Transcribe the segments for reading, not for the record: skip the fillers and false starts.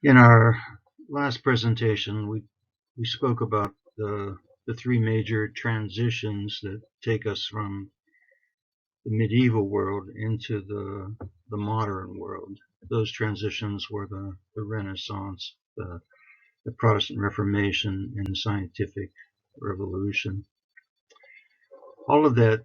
In our last presentation, we spoke about the three major transitions that take us from the medieval world into the modern world. Those transitions were the Renaissance, the Protestant Reformation, and the scientific revolution. All of that,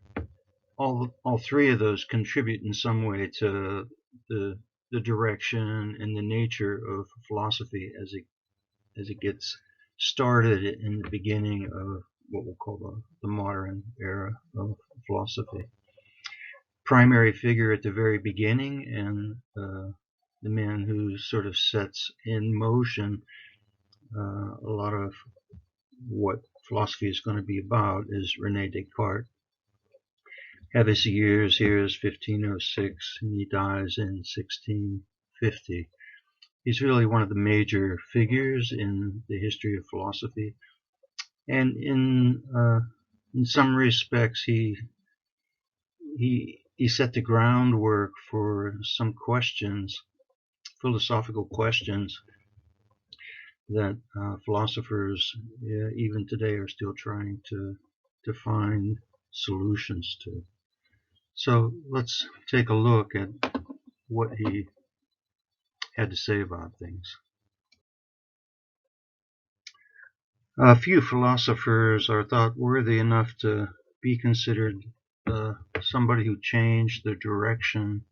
all three of those contribute in some way to the direction and the nature of philosophy as it gets started in the beginning of what we'll call the modern era of philosophy. Primary figure at the very beginning and the man who sort of sets in motion a lot of what philosophy is going to be about is Rene Descartes. Had his years here is 1506 and he dies in 1650. He's really one of the major figures in the history of philosophy. And in some respects, he set the groundwork for some questions, philosophical questions that philosophers even today are still trying to find solutions to. So let's take a look at what he had to say about things. Few philosophers are thought worthy enough to be considered somebody who changed the direction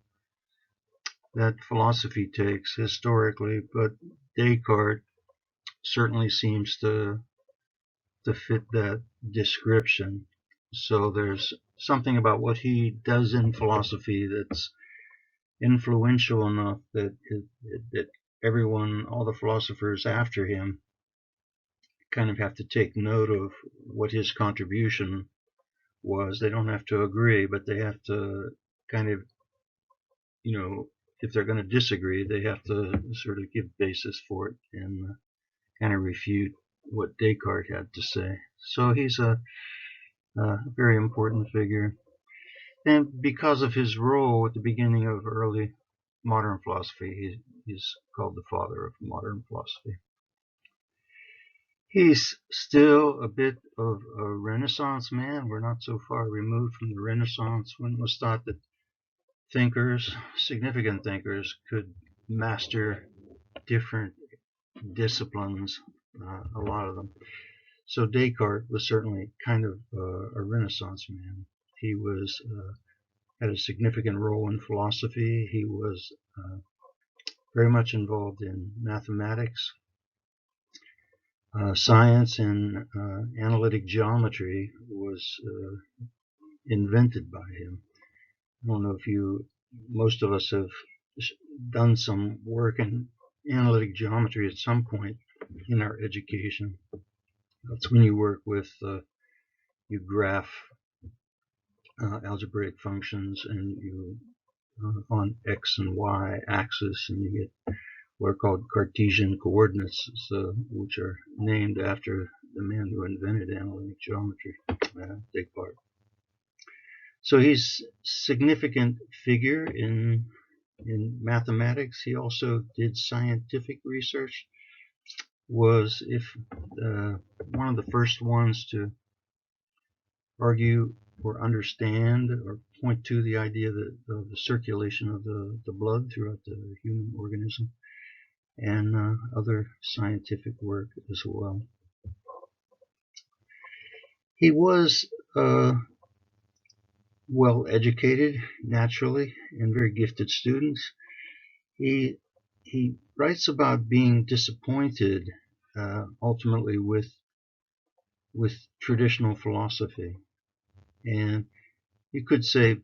that philosophy takes historically, but Descartes certainly seems to fit that description. So there's something about what he does in philosophy that's influential enough that everyone, all the philosophers after him, kind of have to take note of what his contribution was. They don't have to agree, but they have to kind of, if they're going to disagree, they have to sort of give basis for it and kind of refute what Descartes had to say. So he's a very important figure. And because of his role at the beginning of early modern philosophy, he's called the father of modern philosophy. He's still a bit of a Renaissance man. We're not so far removed from the Renaissance when it was thought that thinkers, significant thinkers, could master different disciplines, a lot of them. So Descartes was certainly kind of a Renaissance man. He was had a significant role in philosophy. He was very much involved in mathematics, science, and analytic geometry was invented by him. I don't know if most of us have done some work in analytic geometry at some point in our education. That's when you work with, you graph algebraic functions and you on X and Y axis, and you get what are called Cartesian coordinates, which are named after the man who invented analytic geometry, Descartes. So he's a significant figure in mathematics. He also did scientific research, was one of the first ones to argue or understand or point to the idea that of the circulation of the blood throughout the human organism, and other scientific work as well. He was well educated, naturally, and very gifted student. He writes about being disappointed ultimately with traditional philosophy, and you could say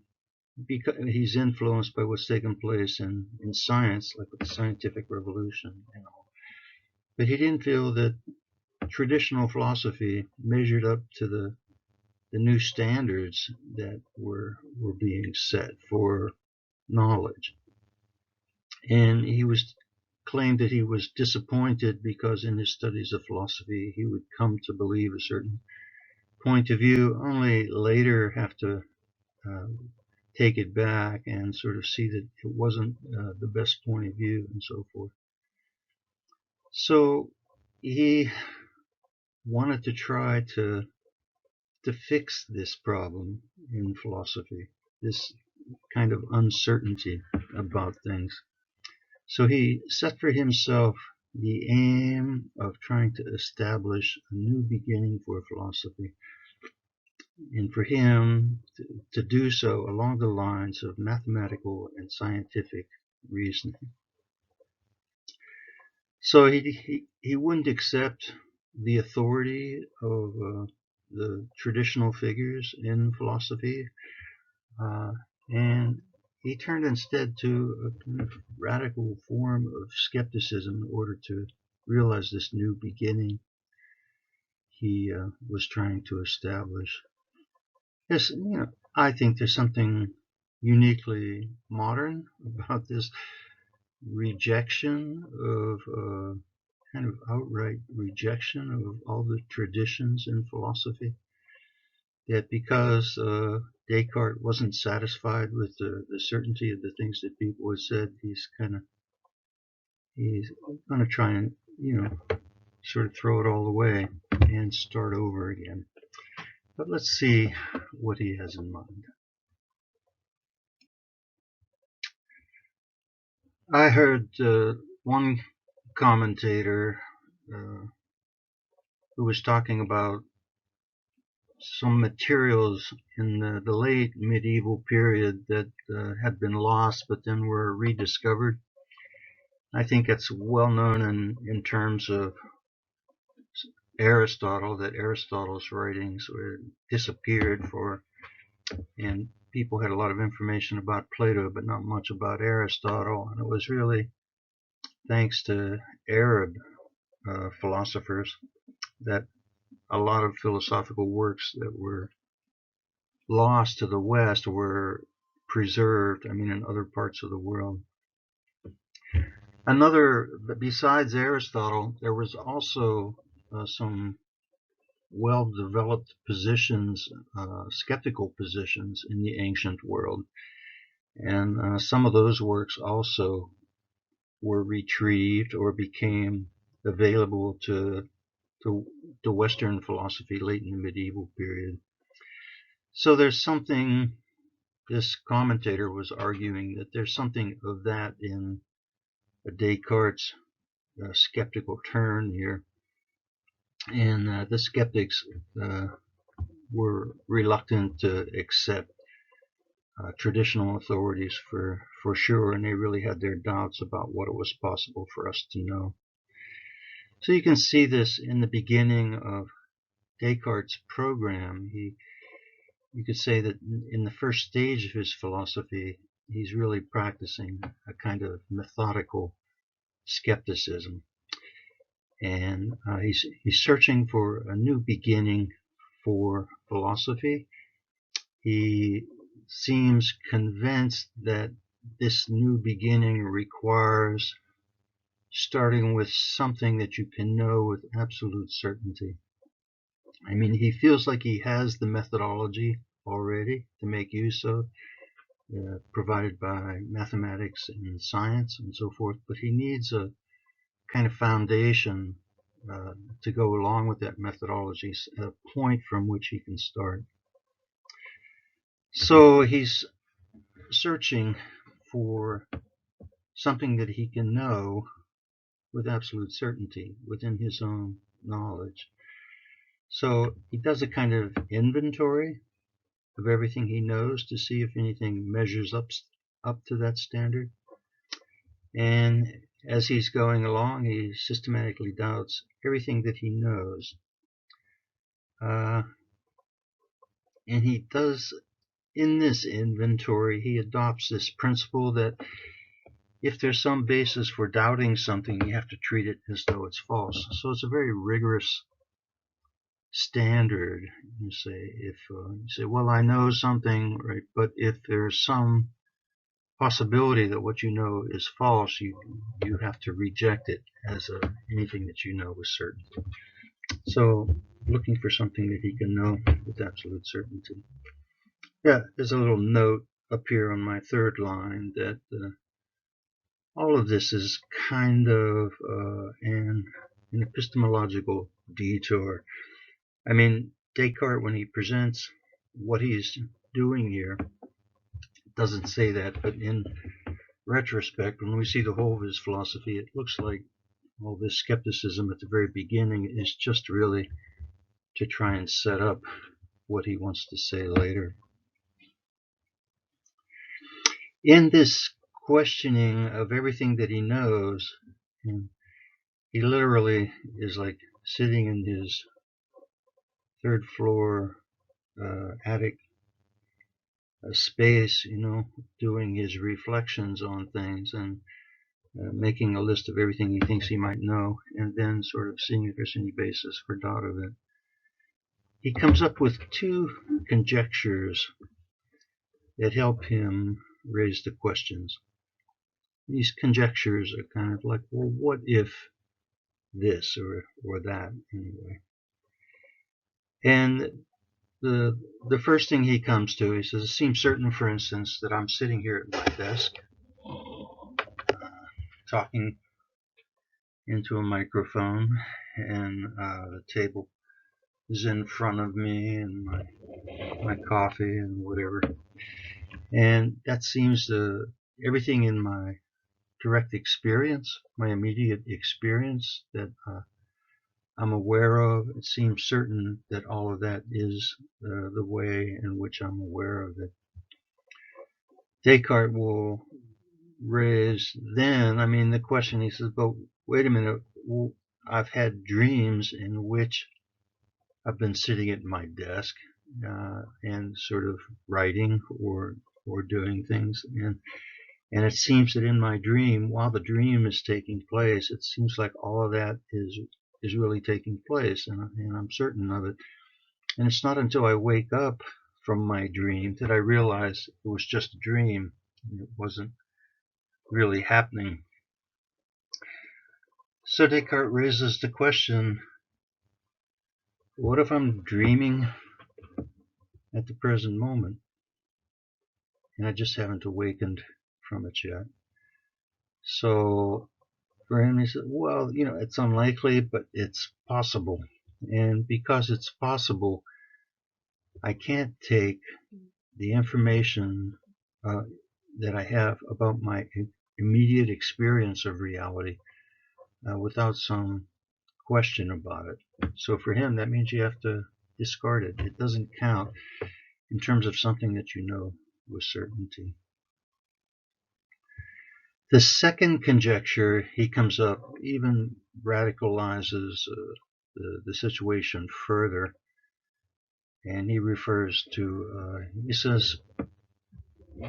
because he's influenced by what's taken place in science, like with the scientific revolution and all. But he didn't feel that traditional philosophy measured up to the new standards that were being set for knowledge. And he claimed that he was disappointed because in his studies of philosophy he would come to believe a certain point of view, only later have to take it back and sort of see that it wasn't the best point of view and so forth. So he wanted to try to fix this problem in philosophy, this kind of uncertainty about things. So he set for himself the aim of trying to establish a new beginning for philosophy, and for him to do so along the lines of mathematical and scientific reasoning. So he wouldn't accept the authority of the traditional figures in philosophy, uh, and he turned instead to a kind of radical form of skepticism in order to realize this new beginning he was trying to establish. Yes, I think there's something uniquely modern about this rejection of kind of outright rejection of all the traditions in philosophy. That because Descartes wasn't satisfied with the certainty of the things that people had said, he's going to try and sort of throw it all away and start over again. But let's see what he has in mind. I heard one commentator who was talking about some materials in the late medieval period that had been lost but then were rediscovered. I think it's well known in terms of Aristotle, that Aristotle's writings were disappeared and people had a lot of information about Plato but not much about Aristotle, and it was really thanks to Arab philosophers that a lot of philosophical works that were lost to the West were preserved, in other parts of the world. Besides Aristotle, there was also some well-developed positions, skeptical positions in the ancient world. And some of those works also were retrieved or became available to Western philosophy late in the medieval period. So there's something, this commentator was arguing that there's something of that in Descartes' skeptical turn here. And the skeptics were reluctant to accept traditional authorities for sure, and they really had their doubts about what it was possible for us to know. So you can see this in the beginning of Descartes' program. You could say that in the first stage of his philosophy, he's really practicing a kind of methodical skepticism. And he's searching for a new beginning for philosophy. He seems convinced that this new beginning requires starting with something that you can know with absolute certainty. He feels like he has the methodology already to make use of, provided by mathematics and science and so forth, but he needs a kind of foundation to go along with that methodology, a point from which he can start. So he's searching for something that he can know with absolute certainty within his own knowledge. So he does a kind of inventory of everything he knows to see if anything measures up to that standard. And as he's going along, he systematically doubts everything that he knows. And he does, in this inventory, he adopts this principle that if there's some basis for doubting something, you have to treat it as though it's false. So it's a very rigorous standard. You say, well, I know something, right? But if there's some possibility that what you know is false, you have to reject it as anything that you know with certainty. So looking for something that he can know with absolute certainty. Yeah, there's a little note up here on my third line that all of this is kind of an epistemological detour. I mean, Descartes, when he presents what he's doing here, doesn't say that, but in retrospect, when we see the whole of his philosophy, it looks like all this skepticism at the very beginning is just really to try and set up what he wants to say later. In this questioning of everything that he knows, he literally is like sitting in his third floor attic space, doing his reflections on things and making a list of everything he thinks he might know, and then sort of seeing if there's any basis for doubt of it. He comes up with two conjectures that help him raise the questions. These conjectures are kind of like, well, what if this or that, anyway. And the first thing he comes to, he says, it seems certain, for instance, that I'm sitting here at my desk talking into a microphone, and the table is in front of me, and my coffee and whatever. And that seems everything in my direct experience, my immediate experience that I'm aware of, it seems certain that all of that is the way in which I'm aware of it. Descartes will raise then, the question, he says, but wait a minute, well, I've had dreams in which I've been sitting at my desk and sort of writing or doing things, and it seems that in my dream, while the dream is taking place, it seems like all of that is really taking place, and I'm certain of it. And it's not until I wake up from my dream that I realize it was just a dream. It wasn't really happening. So Descartes raises the question, what if I'm dreaming at the present moment and I just haven't awakened from it yet? So for him, he said, well, it's unlikely, but it's possible. And because it's possible, I can't take the information that I have about my immediate experience of reality without some question about it. So for him, that means you have to discard it. It doesn't count in terms of something that you know with certainty. The second conjecture he comes up even radicalizes the situation further, and he refers to, he says,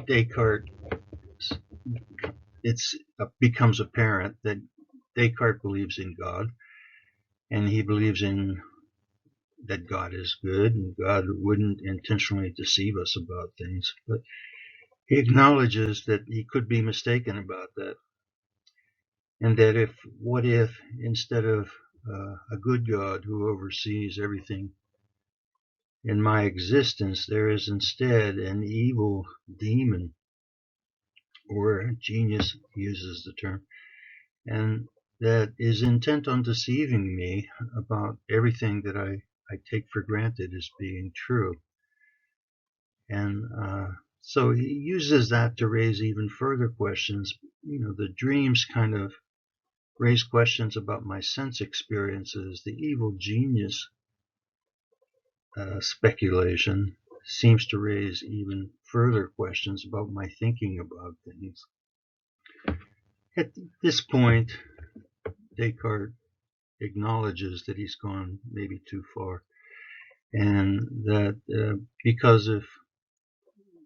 Descartes, it becomes apparent that Descartes believes in God, and he believes in that God is good, and God wouldn't intentionally deceive us about things, but he acknowledges that he could be mistaken about that, and that what if instead of a good God who oversees everything in my existence, there is instead an evil demon, or genius uses the term, and that is intent on deceiving me about everything that I take for granted as being true. And so he uses that to raise even further questions. The dreams kind of raise questions about my sense experiences. The evil genius speculation seems to raise even further questions about my thinking about things. At this point, Descartes acknowledges that he's gone maybe too far, and that because of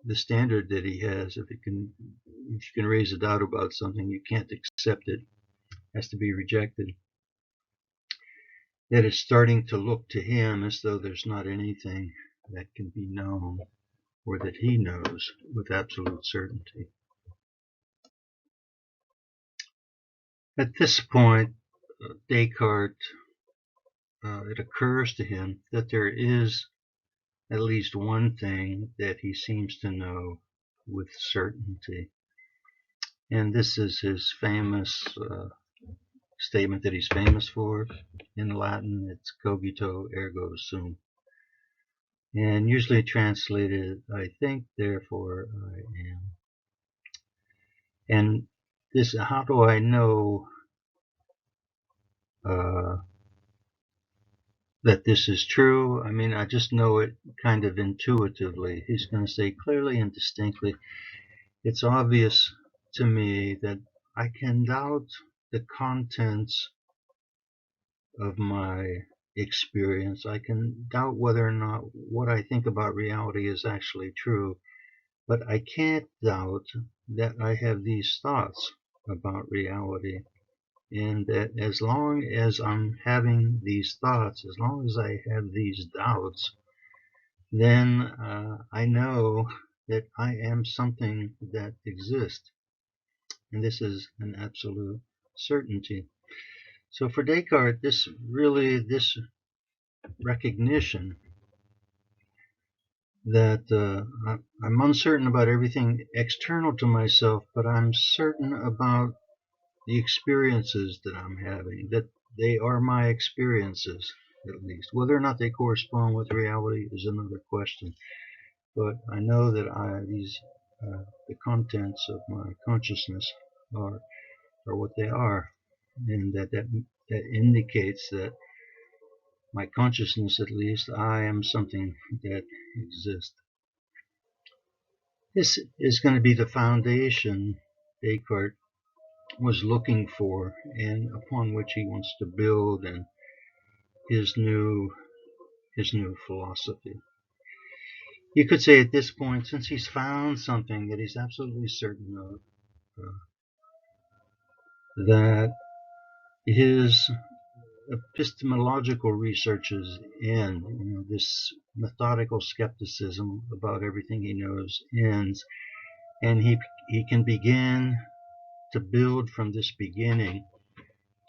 the standard that he has, if you can raise a doubt about something, you can't accept it, has to be rejected, that it's starting to look to him as though there's not anything that can be known or that he knows with absolute certainty. At this point, Descartes, it occurs to him that there is at least one thing that he seems to know with certainty. And this is his famous statement that he's famous for. In Latin, it's cogito ergo sum. And usually translated, I think, therefore I am. And this, how do I know that this is true? I mean, I just know it kind of intuitively. He's going to say clearly and distinctly, it's obvious to me that I can doubt the contents of my experience. I can doubt whether or not what I think about reality is actually true, but I can't doubt that I have these thoughts about reality. And that as long as I'm having these thoughts, as long as I have these doubts, then I know that I am something that exists. And this is an absolute certainty. So for Descartes, this recognition that I'm uncertain about everything external to myself, but I'm certain about the experiences that I'm having, that they are my experiences, at least. Whether or not they correspond with reality is another question. But I know that the contents of my consciousness are what they are, and that indicates that my consciousness, at least, I am something that exists. This is going to be the foundation Descartes was looking for, and upon which he wants to build and his new philosophy. You could say at this point, since he's found something that he's absolutely certain of, that his epistemological researches end. This methodical skepticism about everything he knows ends, and he can begin to build from this beginning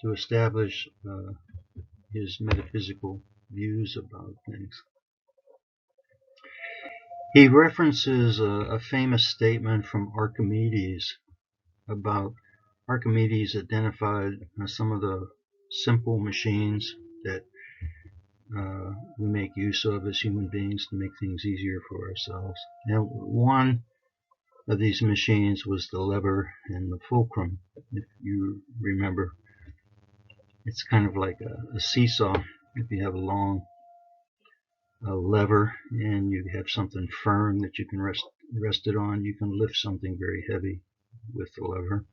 to establish his metaphysical views about things. He references a famous statement from Archimedes about Archimedes identified some of the simple machines that we make use of as human beings to make things easier for ourselves. And one of these machines was the lever and the fulcrum. If you remember, it's kind of like a seesaw. If you have a long lever and you have something firm that you can rest it on, you can lift something very heavy with the lever.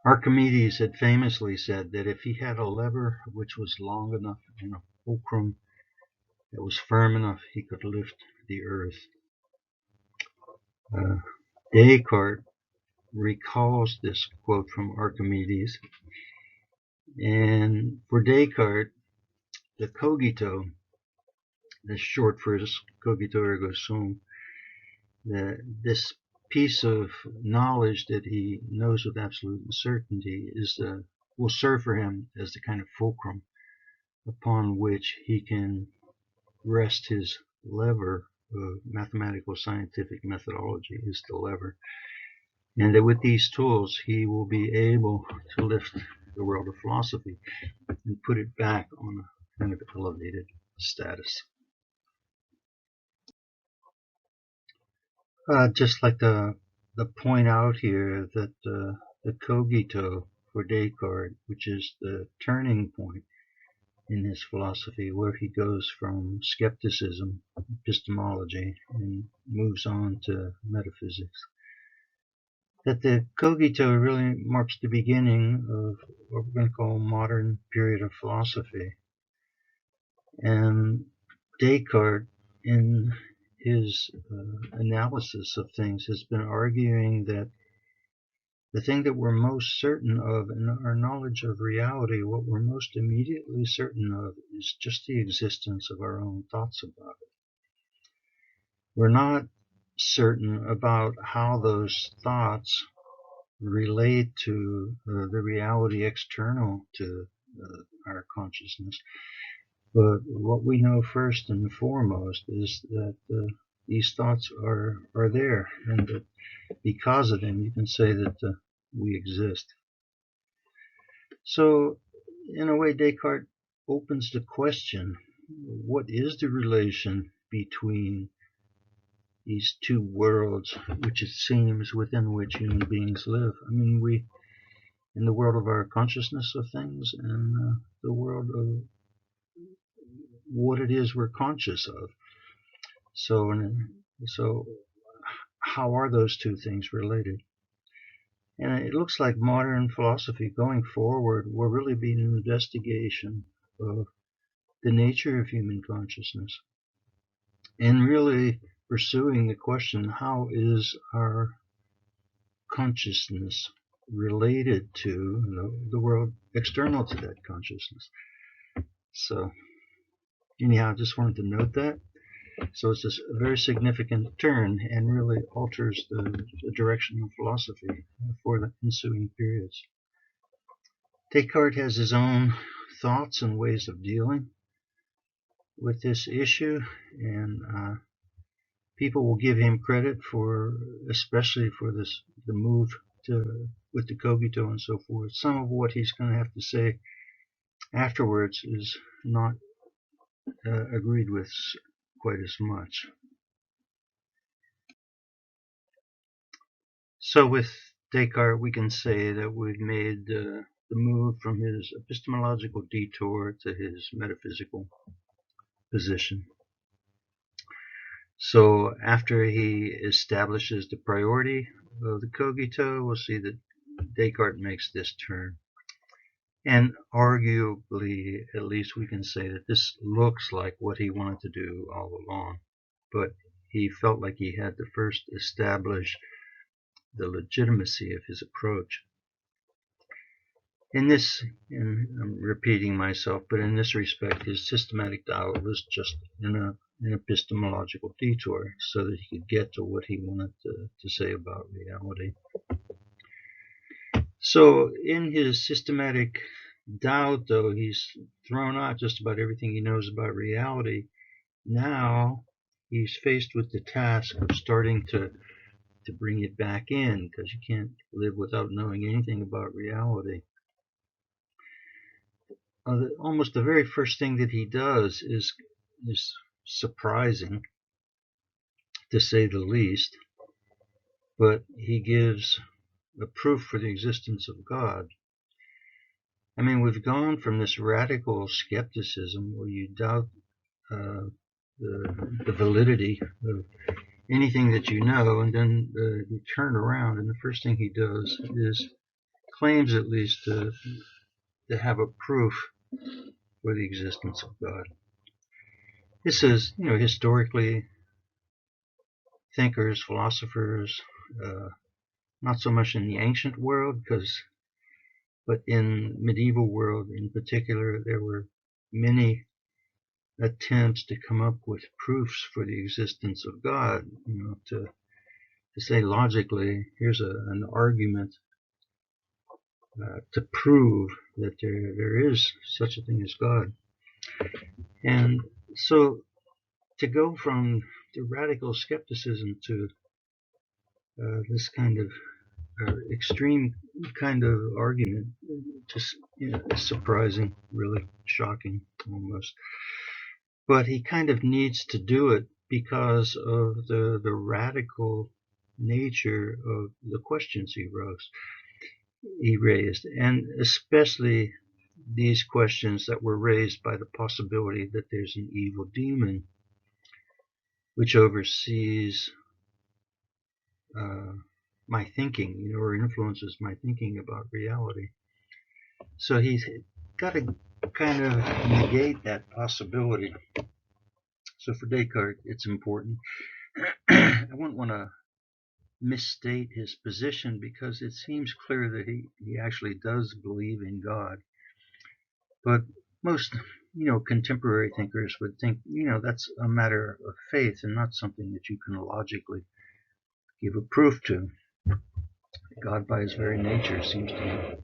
Archimedes had famously said that if he had a lever which was long enough and a fulcrum that was firm enough, he could lift the earth. Descartes recalls this quote from Archimedes, and for Descartes, the cogito, that's short for his cogito ergo sum, this piece of knowledge that he knows with absolute certainty will serve for him as the kind of fulcrum upon which he can rest his lever of mathematical scientific methodology, is the lever. And that with these tools he will be able to lift the world of philosophy and put it back on a kind of elevated status. Just like to point out here that the cogito for Descartes, which is the turning point in his philosophy, where he goes from skepticism, epistemology, and moves on to metaphysics, that the cogito really marks the beginning of what we're going to call a modern period of philosophy. And Descartes, in his analysis of things, has been arguing that the thing that we're most certain of in our knowledge of reality, what we're most immediately certain of, is just the existence of our own thoughts about it. We're not certain about how those thoughts relate to the reality external to our consciousness. But what we know first and foremost is that these thoughts are there, and that because of them you can say that we exist. So in a way, Descartes opens the question, what is the relation between these two worlds, which it seems within which human beings live? I mean, we, in the world of our consciousness of things, and the world of what it is we're conscious of. So how are those two things related? And it looks like modern philosophy going forward will really be an investigation of the nature of human consciousness, and really pursuing the question, how is our consciousness related to the world external to that consciousness? So anyhow, I just wanted to note that. So it's a very significant turn and really alters the direction of philosophy for the ensuing periods. Descartes has his own thoughts and ways of dealing with this issue, and people will give him credit for, especially for the move with the cogito and so forth. Some of what he's going to have to say afterwards is not agreed with quite as much. So with Descartes, we can say that we've made the move from his epistemological detour to his metaphysical position. So after he establishes the priority of the cogito, we'll see that Descartes makes this turn. And arguably, at least we can say that this looks like what he wanted to do all along. But he felt like he had to first establish the legitimacy of his approach. In this, and I'm repeating myself, but in this respect, his systematic doubt was just an epistemological detour so that he could get to what he wanted to say about reality. So in his systematic doubt, though, he's thrown out just about everything he knows about reality. Now he's faced with the task of starting to bring it back in, because you can't live without knowing anything about reality. Almost the very first thing that he does is surprising, to say the least, but he gives a proof for the existence of God. I mean, we've gone from this radical skepticism where you doubt the validity of anything that you know, and then you turn around, and the first thing he does is claims at least to have a proof for the existence of God. This is, historically, thinkers, philosophers, not so much in the ancient world, but in medieval world in particular, there were many attempts to come up with proofs for the existence of God. To say logically, here's an argument to prove that there is such a thing as God. And so to go from the radical skepticism to this kind of extreme kind of argument, just surprising, really shocking almost. But he kind of needs to do it because of the radical nature of the questions he raised, and especially these questions that were raised by the possibility that there's an evil demon which oversees my thinking, or influences my thinking about reality. So he's got to kind of negate that possibility. So for Descartes, it's important. I wouldn't want to misstate his position, because it seems clear that he actually does believe in God. But most, contemporary thinkers would think, that's a matter of faith and not something that you can logically give a proof to. God, by his very nature, seems to,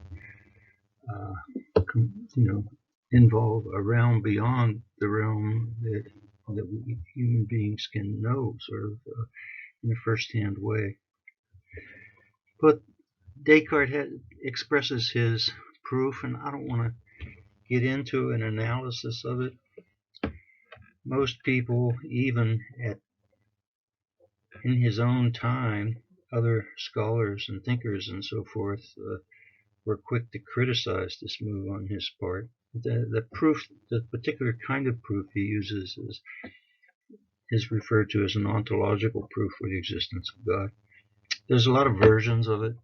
involve a realm beyond the realm that that we human beings can know sort of in a first-hand way. But Descartes expresses his proof, and I don't want to get into an analysis of it. Most people, even in his own time, other scholars and thinkers and so forth, were quick to criticize this move on his part. The proof, the particular kind of proof he uses is referred to as an ontological proof for the existence of God. There's a lot of versions of it,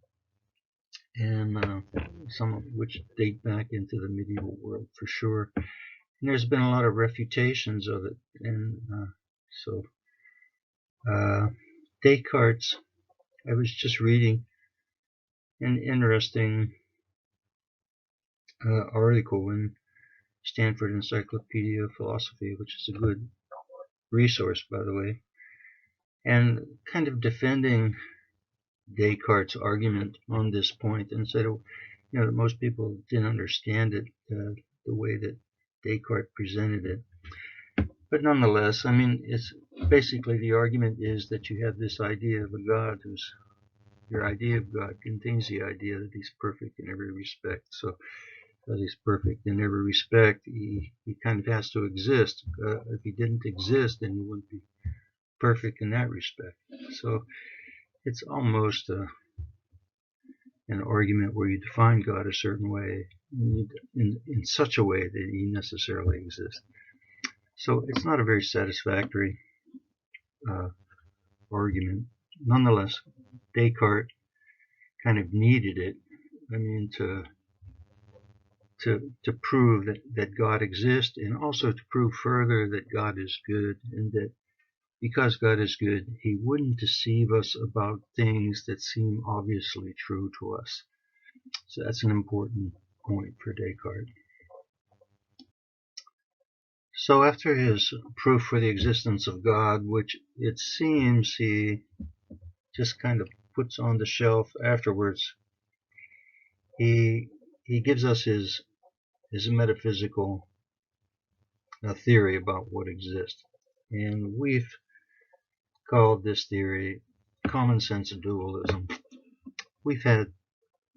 and some of which date back into the medieval world for sure. And there's been a lot of refutations of it, and so Descartes, I was just reading an interesting article in Stanford Encyclopedia of Philosophy, which is a good resource, by the way, and kind of defending Descartes' argument on this point, and said, that most people didn't understand it the way that Descartes presented it. But nonetheless, I mean, it's basically the argument is that you have this idea of a God your idea of God contains the idea that he's perfect in every respect. So that he's perfect in every respect, he kind of has to exist. If he didn't exist, then he wouldn't be perfect in that respect. So it's almost an argument where you define God a certain way, in such a way that he necessarily exists. So it's not a very satisfactory argument. Nonetheless, Descartes kind of needed it, I mean, to prove that God exists, and also to prove further that God is good, and that because God is good, he wouldn't deceive us about things that seem obviously true to us. So that's an important point for Descartes. So after his proof for the existence of God, which it seems he just kind of puts on the shelf afterwards, he gives us his metaphysical theory about what exists. And we've called this theory common sense dualism. We've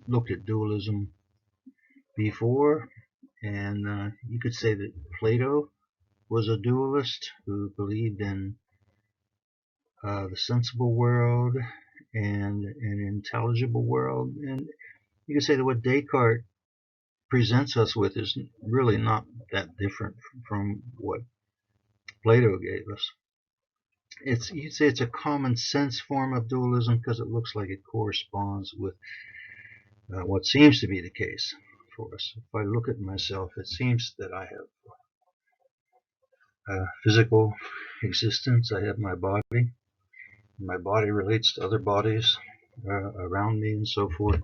looked at dualism before, and you could say that Plato was a dualist who believed in the sensible world and an intelligible world. And you could say that what Descartes presents us with is really not that different from what Plato gave us. You'd say it's a common sense form of dualism because it looks like it corresponds with what seems to be the case for us. If I look at myself, it seems that I have a physical existence. I have my body. My body relates to other bodies around me and so forth.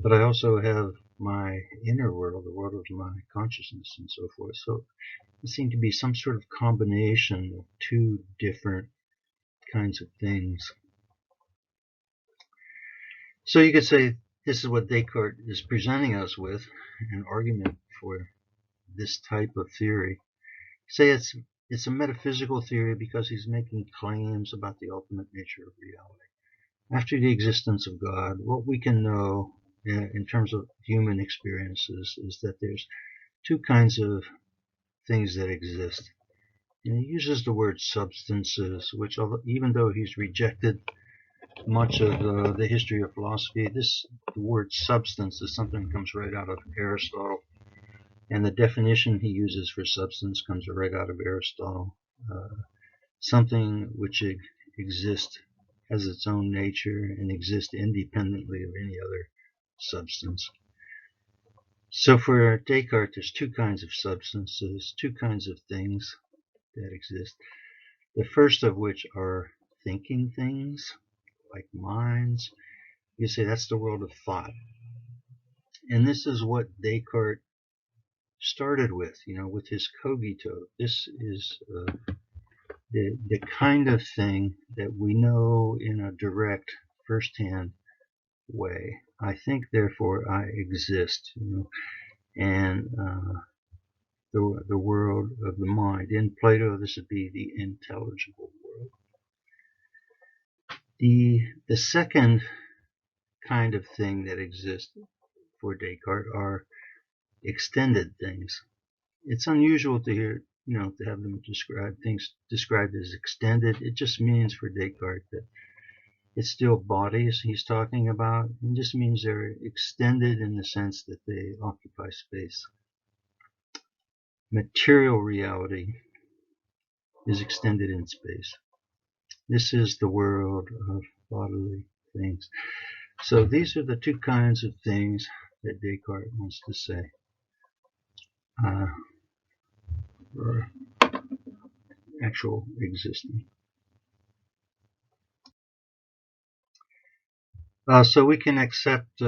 But I also have my inner world, the world of my consciousness and so forth. So it seemed to be some sort of combination of two different kinds of things. So you could say this is what Descartes is presenting us with, an argument for this type of theory. Say it's a metaphysical theory because he's making claims about the ultimate nature of reality. After the existence of God, what we can know in terms of human experiences is that there's two kinds of things that exist. And he uses the word substances, which even though he's rejected much of the history of philosophy, the word substance is something that comes right out of Aristotle. And the definition he uses for substance comes right out of Aristotle. Something which exists, has its own nature, and exists independently of any other substance. So for Descartes, there's two kinds of substances, two kinds of things that exist. The first of which are thinking things, like minds. You say that's the world of thought. And this is what Descartes started with, with his cogito. This is the kind of thing that we know in a direct, first-hand way. I think, therefore I exist, and the world of the mind. In Plato, this would be the intelligible world. The second kind of thing that exists for Descartes are extended things. It's unusual to hear, to have them things described as extended. It just means for Descartes that it's still bodies he's talking about. It just means they're extended in the sense that they occupy space. Material reality is extended in space. This is the world of bodily things. So these are the two kinds of things that Descartes wants to say are actual existing. So we can accept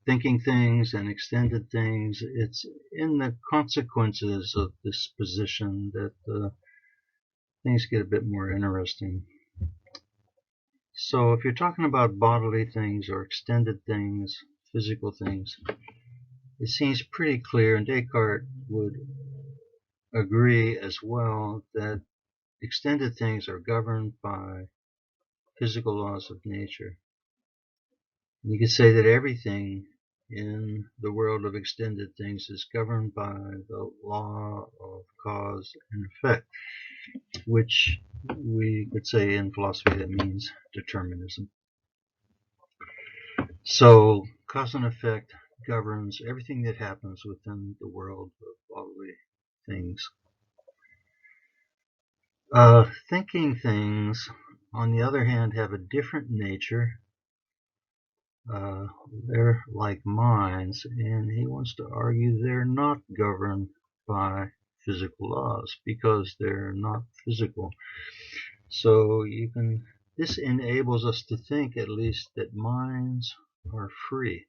thinking things and extended things. It's in the consequences of this position that things get a bit more interesting. So if you're talking about bodily things or extended things, physical things, it seems pretty clear, and Descartes would agree as well, that extended things are governed by physical laws of nature. You could say that everything in the world of extended things is governed by the law of cause and effect, which we could say in philosophy that means determinism. So cause and effect governs everything that happens within the world of bodily things. Thinking things, on the other hand, have a different nature. They're like minds, and he wants to argue they're not governed by physical laws because they're not physical. So this enables us to think, at least, that minds are free.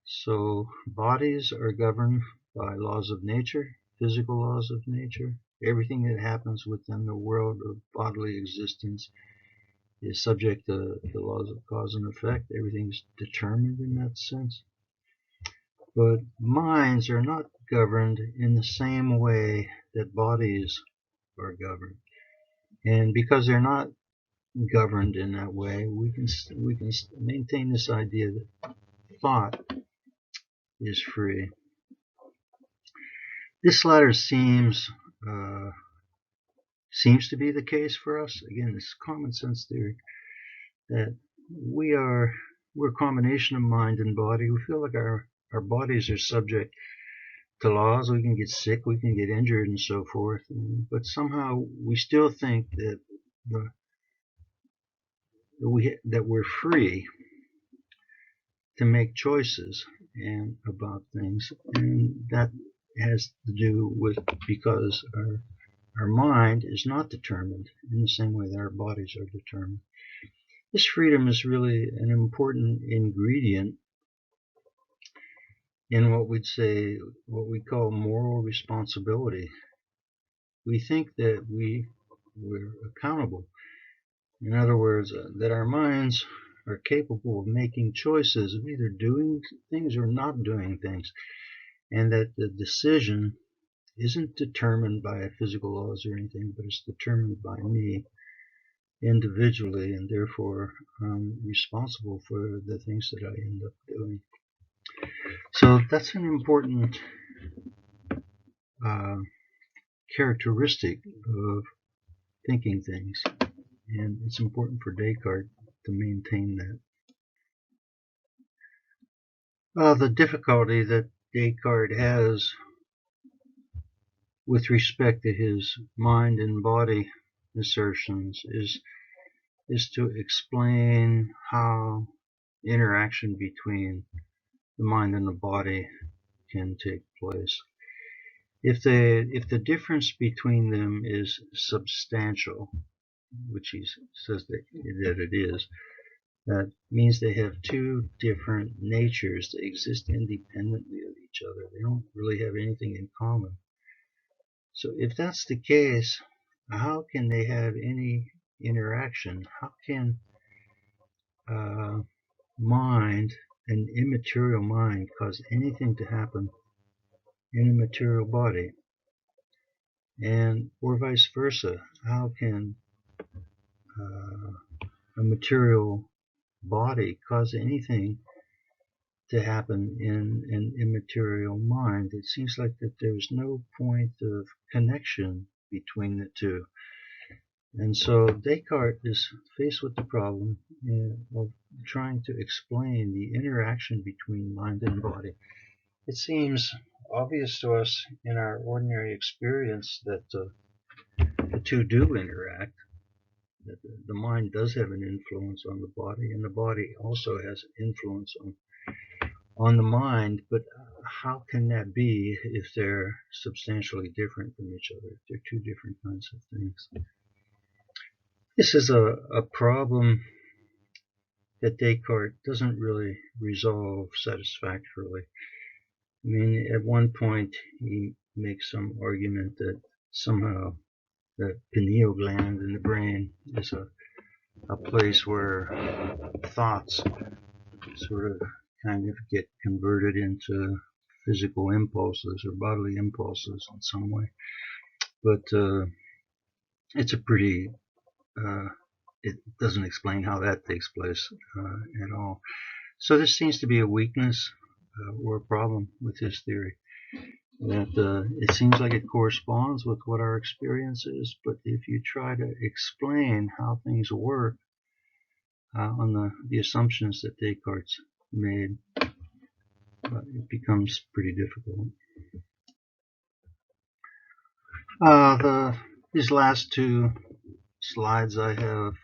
So bodies are governed by laws of nature, physical laws of nature. Everything that happens within the world of bodily existence is subject to the laws of cause and effect. Everything's determined in that sense. But minds are not governed in the same way that bodies are governed. And because they're not governed in that way, we can maintain this idea that thought is free. This latter seems to be the case for us. Again, it's common sense theory that we're a combination of mind and body. We feel like our bodies are subject to laws. We can get sick, we can get injured, and so forth. But somehow we still think that we're free to make choices and about things, and that has to do with because our mind is not determined in the same way that our bodies are determined. This freedom is really an important ingredient in what we call moral responsibility. We think that we're accountable. In other words, that our minds are capable of making choices of either doing things or not doing things, and that the decision isn't determined by physical laws or anything, but it's determined by me individually, and therefore I'm responsible for the things that I end up doing. So that's an important characteristic of thinking things, and it's important for Descartes to maintain that. The difficulty that Descartes has with respect to his mind and body assertions is to explain how interaction between the mind and the body can take place. If the difference between them is substantial, which he says that it is, that means they have two different natures that exist independently of each other. They don't really have anything in common. So if that's the case, how can they have any interaction? How can mind, an immaterial mind, cause anything to happen in a material body, and or vice versa. How can a material body cause anything to happen in an immaterial mind? It seems like that there's no point of connection between the two. And so Descartes is faced with the problem of trying to explain the interaction between mind and body. It seems obvious to us in our ordinary experience that the two do interact, that the mind does have an influence on the body, and the body also has an influence on the mind, but how can that be if they're substantially different from each other? They're two different kinds of things. This is a problem that Descartes doesn't really resolve satisfactorily. I mean, at one point he makes some argument that somehow the pineal gland in the brain is a place where thoughts sort of kind of get converted into physical impulses or bodily impulses in some way. But it's a pretty, it doesn't explain how that takes place at all. So this seems to be a weakness or a problem with his theory. That it seems like it corresponds with what our experience is, but if you try to explain how things work on the assumptions that Descartes made, it becomes pretty difficult. These last two slides I have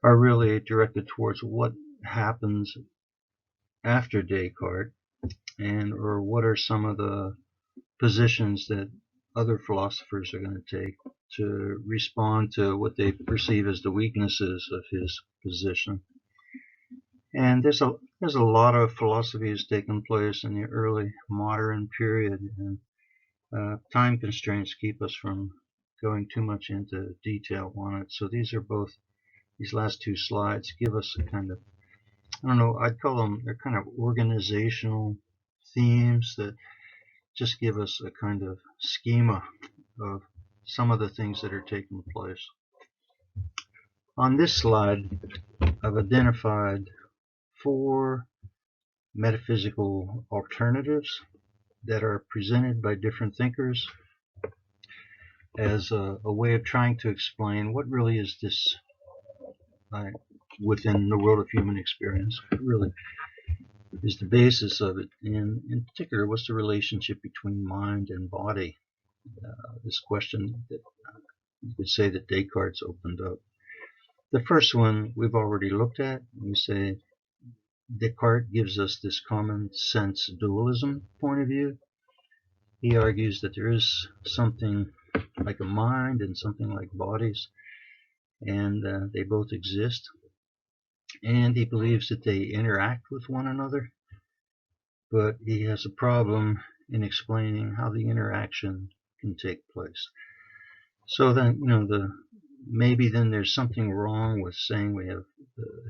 are really directed towards what happens after Descartes, and or what are some of the positions that other philosophers are going to take to respond to what they perceive as the weaknesses of his position. And there's a lot of philosophy has taken place in the early modern period, and time constraints keep us from going too much into detail on it. So these last two slides give us a kind of, I don't know, I'd call them, they're kind of organizational themes that just give us a kind of schema of some of the things that are taking place. On this slide, I've identified 4 metaphysical alternatives that are presented by different thinkers as a way of trying to explain what really is this within the world of human experience. What really is the basis of it, and in particular, what's the relationship between mind and body? This question that you could say that Descartes opened up. The first one we've already looked at. We say Descartes gives us this common sense dualism point of view. He argues that there is something like a mind and something like bodies, and they both exist. And he believes that they interact with one another, but he has a problem in explaining how the interaction can take place. So then, maybe then there's something wrong with saying we have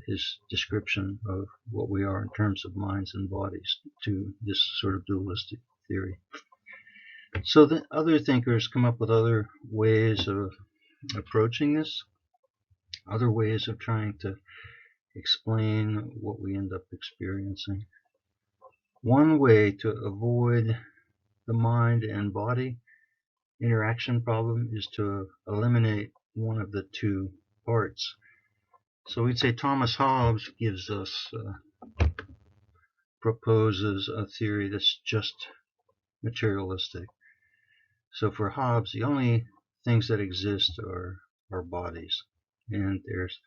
his description of what we are in terms of minds and bodies to this sort of dualistic theory. So the other thinkers come up with other ways of approaching this, other ways of trying to explain what we end up experiencing. One way to avoid the mind and body interaction problem is to eliminate one of the two parts. So we'd say Thomas Hobbes gives us, proposes a theory that's just materialistic. So for Hobbes, the only things that exist are bodies, and there's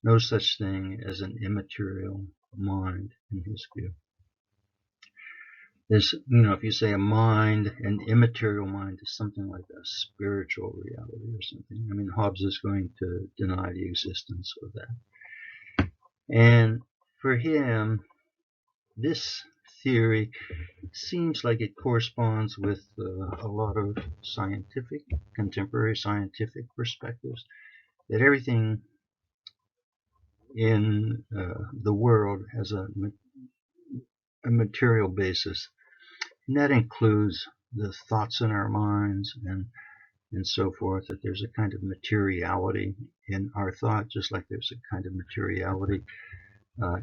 no such thing as an immaterial mind in his view. There's, if you say a mind, an immaterial mind is something like a spiritual reality or something. I mean, Hobbes is going to deny the existence of that. And for him, this theory seems like it corresponds with a lot of contemporary scientific perspectives, that everything in the world has a material basis. And that includes the thoughts in our minds and so forth, that there's a kind of materiality in our thought, just like there's a kind of materiality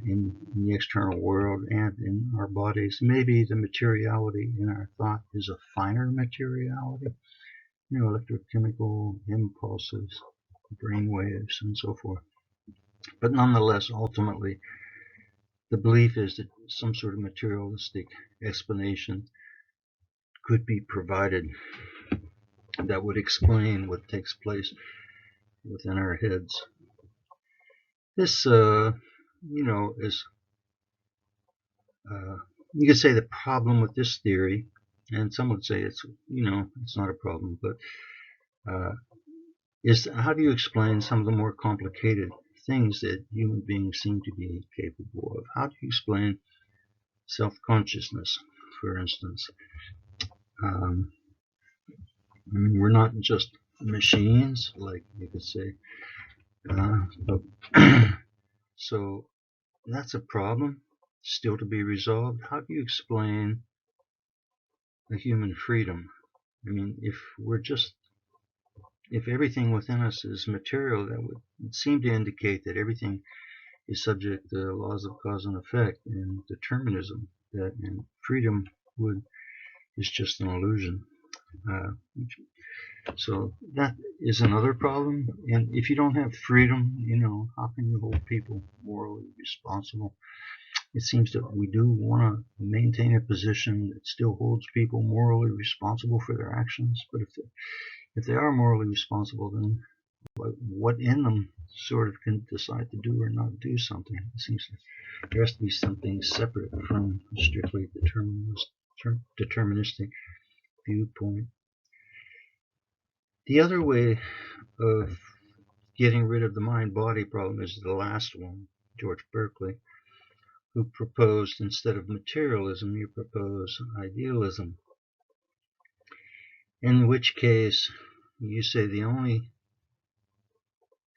in the external world and in our bodies. Maybe the materiality in our thought is a finer materiality, electrochemical impulses, brain waves, and so forth. But nonetheless, ultimately, the belief is that some sort of materialistic explanation could be provided that would explain what takes place within our heads. This, is, you could say the problem with this theory, and some would say it's not a problem, but is how do you explain some of the more complicated things that human beings seem to be capable of? How do you explain self-consciousness, for instance? We're not just machines, like you could say. So that's a problem still to be resolved. How do you explain a human freedom? If everything within us is material, that would seem to indicate that everything is subject to laws of cause and effect and determinism, and freedom is just an illusion. So that is another problem. And if you don't have freedom, how can you hold people morally responsible? It seems that we do want to maintain a position that still holds people morally responsible for their actions. But if they are morally responsible, then what in them sort of can decide to do or not do something? It seems that there has to be something separate from a strictly deterministic viewpoint. The other way of getting rid of the mind-body problem is the last one, George Berkeley, who proposed, instead of materialism, you propose idealism. In which case, you say the only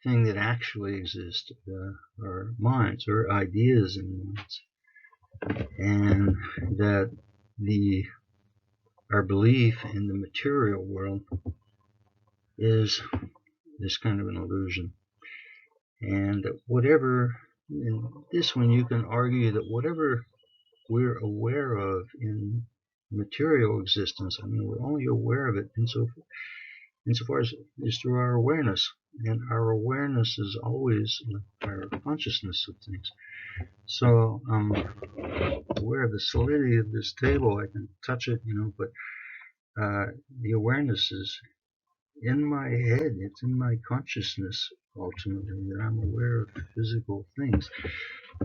thing that actually exists are minds, or ideas in minds, and that our belief in the material world is kind of an illusion. And whatever, in this one you can argue that whatever we're aware of in material existence, we're only aware of it insofar as is through our awareness. And our awareness is always our consciousness of things. So I'm aware of the solidity of this table. I can touch it, but the awareness is in my head. It's in my consciousness, ultimately, that I'm aware of physical things.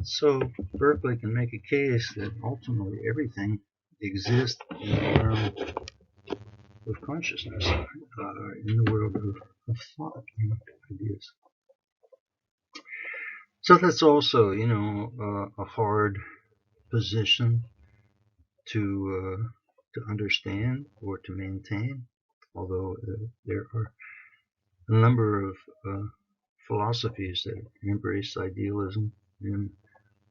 So Berkeley can make a case that ultimately everything exists in the realm of consciousness, in the world of thought and ideas. So that's also, a hard position to understand or to maintain, although there are a number of philosophies that embrace idealism, and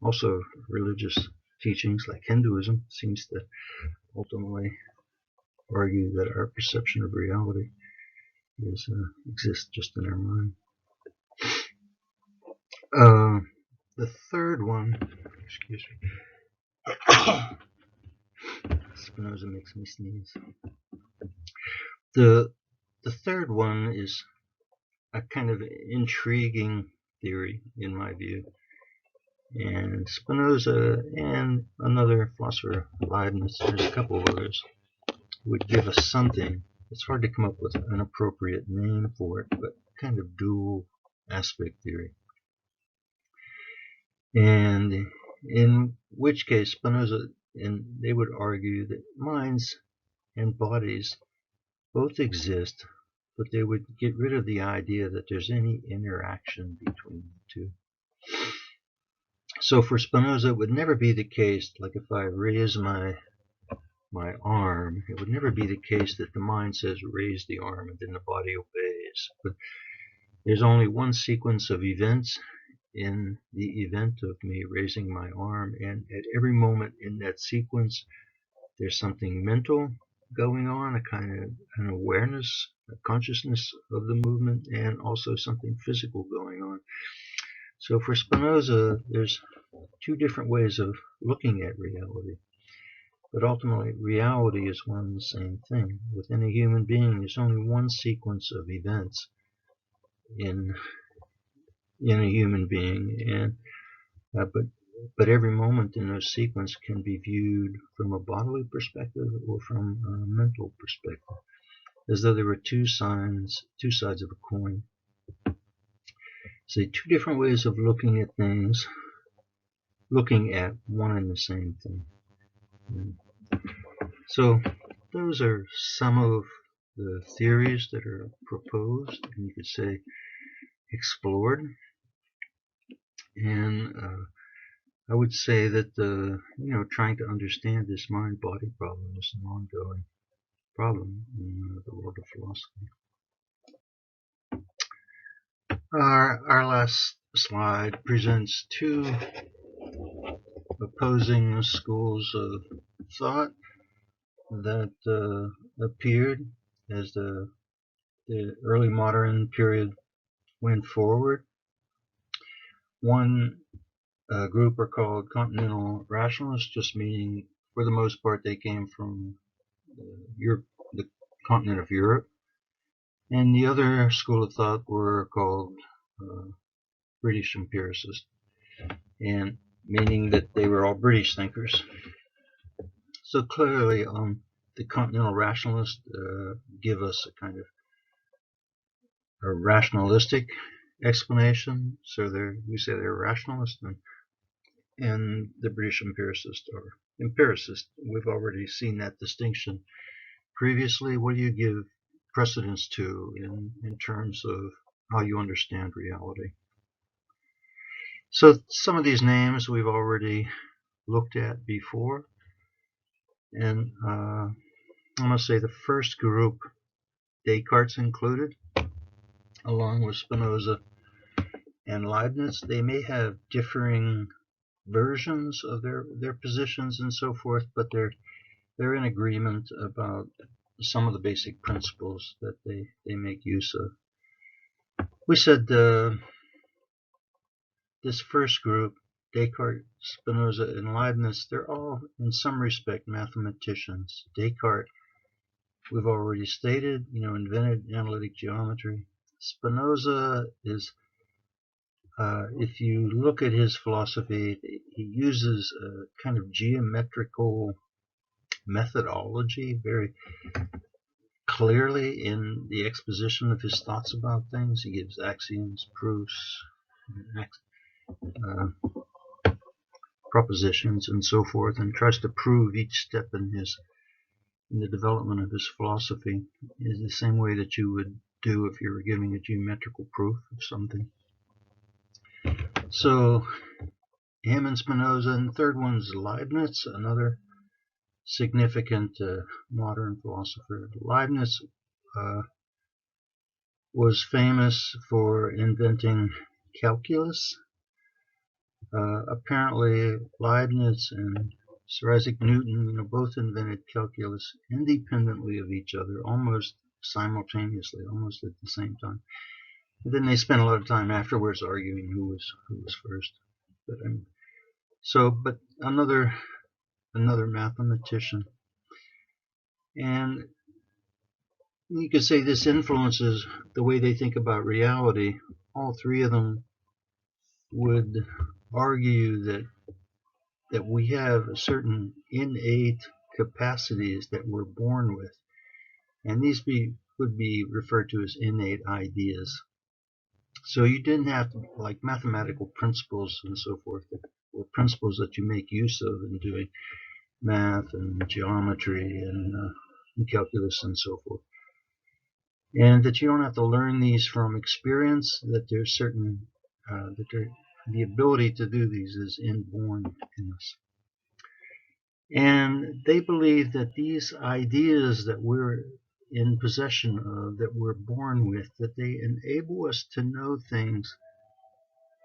also religious teachings like Hinduism seems to ultimately argue that our perception of reality exists just in our mind. The third one, excuse me, Spinoza makes me sneeze. The third one is a kind of intriguing theory, in my view. And Spinoza and another philosopher, Leibniz, there's a couple of others, would give us something. It's hard to come up with an appropriate name for it, but kind of dual aspect theory. And in which case Spinoza and they would argue that minds and bodies both exist, but they would get rid of the idea that there's any interaction between the two. So for Spinoza, it would never be the case, like if I raise my arm, it would never be the case that the mind says raise the arm and then the body obeys. But there's only one sequence of events, in the event of me raising my arm, and at every moment in that sequence there's something mental going on, a kind of an awareness, a consciousness of the movement, and also something physical going on. So for Spinoza, there's two different ways of looking at reality. But ultimately, reality is one and the same thing. Within a human being, there's only one sequence of events in a human being, and but every moment in those sequence can be viewed from a bodily perspective or from a mental perspective, as though there were two sides of a coin. So two different ways of looking at things, looking at one and the same thing. So those are some of the theories that are proposed, and you could say explored. And I would say that trying to understand this mind-body problem is an ongoing problem in the world of philosophy. Our last slide presents two opposing schools of thought that appeared as the early modern period went forward. One group are called continental rationalists, just meaning for the most part they came from the continent of Europe. And the other school of thought were called British empiricists, and meaning that they were all British thinkers. So clearly, the continental rationalists give us a kind of a rationalistic explanation. So we say they're rationalists, and the British empiricists are empiricists. We've already seen that distinction previously. What do you give precedence to in terms of how you understand reality? So some of these names we've already looked at before, and I'm going to say the first group, Descartes included, along with Spinoza and Leibniz. They may have differing versions of their positions and so forth, but they're in agreement about some of the basic principles that they make use of. We said this first group, Descartes, Spinoza, and Leibniz, they're all in some respect mathematicians. Descartes, we've already stated, invented analytic geometry. Spinoza is, if you look at his philosophy, he uses a kind of geometrical methodology very clearly in the exposition of his thoughts about things. He gives axioms, proofs, propositions, and so forth, and tries to prove each step in the development of his philosophy is the same way that you would do if you were giving a geometrical proof of something. So him and Spinoza, and the third one's Leibniz, another significant modern philosopher. Leibniz was famous for inventing calculus. Apparently Leibniz and Sir Isaac Newton, both invented calculus independently of each other, almost simultaneously, almost at the same time. And then they spent a lot of time afterwards arguing who was first. But another mathematician, and you could say this influences the way they think about reality. All three of them would argue that we have certain innate capacities that we're born with, and these would be referred to as innate ideas. So you didn't have to, like mathematical principles and so forth, or principles that you make use of in doing math and geometry and calculus and so forth, and that you don't have to learn these from experience, that there's certain the ability to do these is inborn in us. And they believe that these ideas that we're in possession of, that we're born with, that they enable us to know things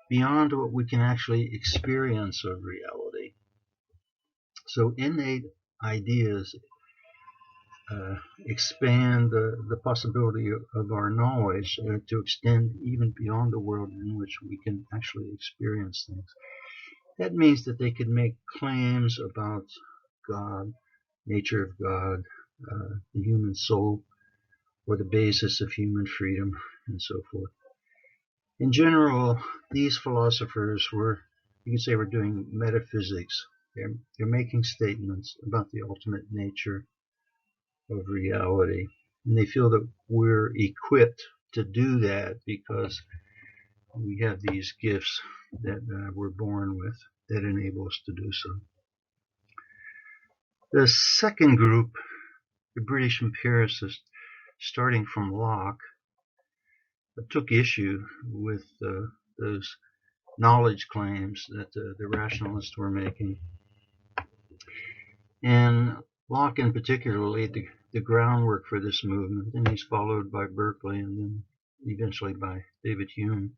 beyond what we can actually experience of reality. So innate ideas expand the possibility of our knowledge to extend even beyond the world in which we can actually experience things. That means that they can make claims about God, nature of God, the human soul, or the basis of human freedom, and so forth. In general, these philosophers you could say, were doing metaphysics. They're making statements about the ultimate nature of reality. And they feel that we're equipped to do that because we have these gifts that we're born with that enable us to do so. The second group, the British empiricists, starting from Locke, took issue with those knowledge claims that the rationalists were making. And Locke in particular laid the groundwork for this movement, and he's followed by Berkeley and then eventually by David Hume.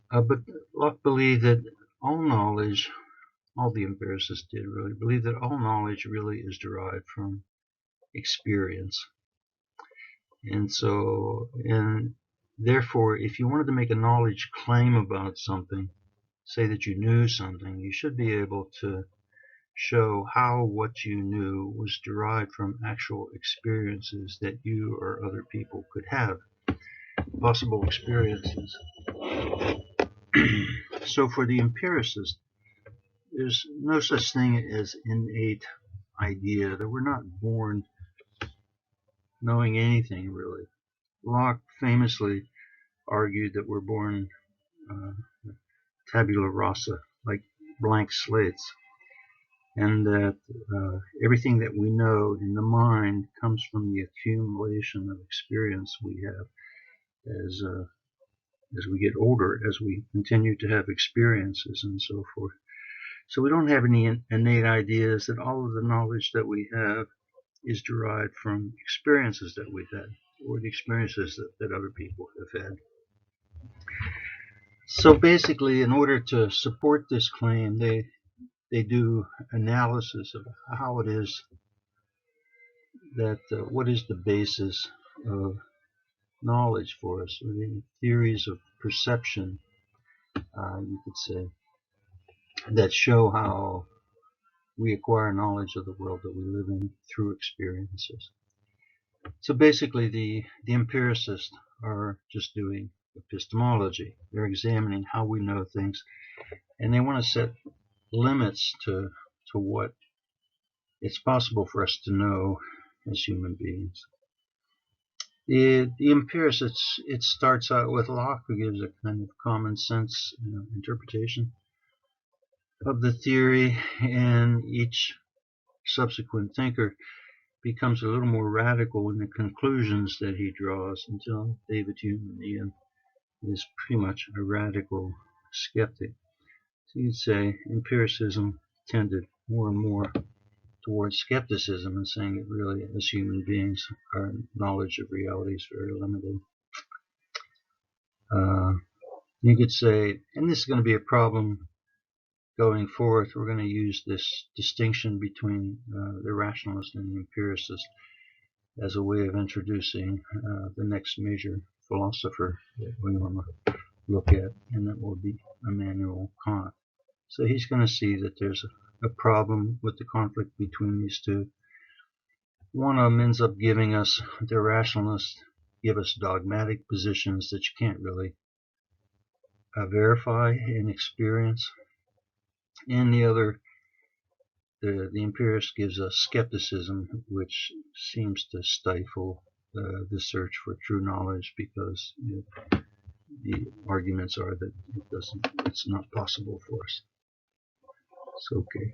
But Locke believed that all knowledge, all the empiricists did really, believe that all knowledge really is derived from experience. And therefore, if you wanted to make a knowledge claim about something, say that you knew something, you should be able to show how what you knew was derived from actual experiences that you or other people could have, possible experiences. So for the empiricist, there's no such thing as innate idea, that we're not born knowing anything really. Locke famously argued that we're born tabula rasa, like blank slates, and that everything that we know in the mind comes from the accumulation of experience we have as we get older, as we continue to have experiences and so forth. So we don't have any innate ideas that all of the knowledge that we have is derived from experiences that we've had, or the experiences that other people have had. So basically, in order to support this claim, they do analysis of how it is that what is the basis of knowledge for us, or the theories of perception, you could say, that show how we acquire knowledge of the world that we live in through experiences. So basically, the empiricists are just doing epistemology. They're examining how we know things, and they want to set limits to what it's possible for us to know as human beings. The empiricists, it starts out with Locke, who gives a kind of common sense interpretation of the theory, and each subsequent thinker becomes a little more radical in the conclusions that he draws, until David Hume in the end is pretty much a radical skeptic. So you'd say empiricism tended more and more towards skepticism, and saying that really, as human beings, our knowledge of reality is very limited. You could say, and this is going to be a problem going forth, we're going to use this distinction between the rationalist and the empiricist as a way of introducing the next major philosopher that we want to look at, and that will be Immanuel Kant. So he's going to see that there's a problem with the conflict between these two. One of them ends up giving us, the rationalists give us dogmatic positions that you can't really verify in experience, and the other, the empiricist, gives us skepticism, which seems to stifle the search for true knowledge, because the arguments are that it's not possible for us. It's okay.